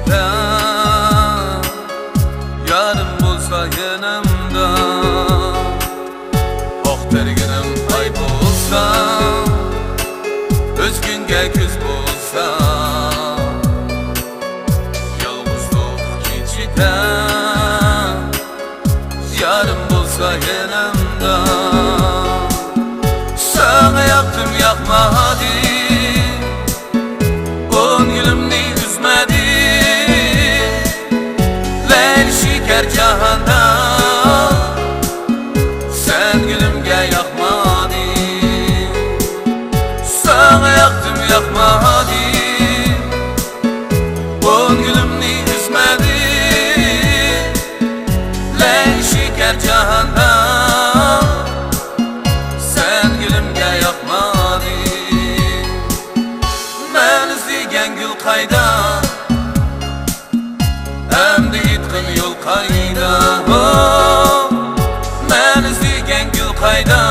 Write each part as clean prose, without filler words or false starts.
ichida yarim bo'lsa yanamda oq terginim ay bo'lsa o'zgunga ko'z bo'lsa yolg'izlik ichida yarim bo'lsa yanamda sana yaktım yakmadı ko'nglimni üzmedi leyl şeker cahanda sen gülümge yakmadı sana yaktım yakmadı ko'nglimni üzmedi leyl şeker cahanda gül qayda endi yetqin yo'l qayda men izlagan gul qayda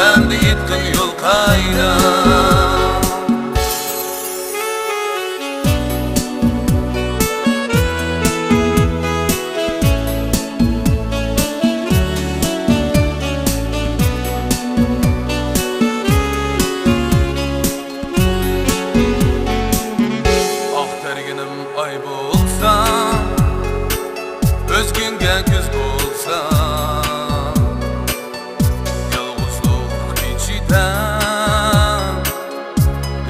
endi yetqin yo'l qayda ay bo'lsa o'zgunga ko'z bo'lsa yolg'izlik ichida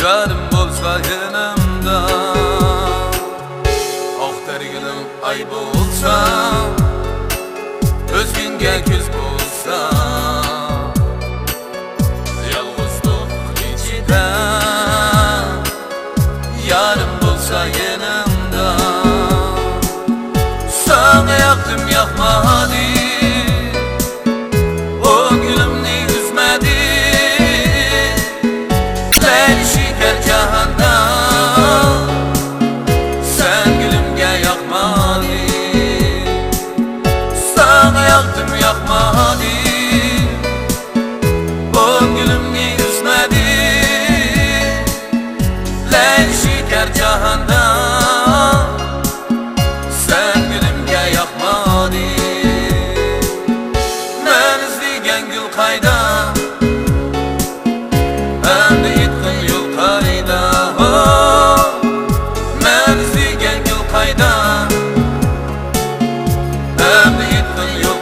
yarim bo'lsa yanamda oq terginim ay bo'lsa o'zgunga ko'z bo'lsa yolg'izlik ichida yarim bo'lsa yanamda sana yaktım yakmadı o gülümni üzmedi leyl şeker cahanda sen gülümge yakmadı sana yaktım yakmadı o gülümni üzmedi leyl şeker cahanda qayda endi yetqin yo'l qayda men izlagan gul qayda endi yetqin yo'l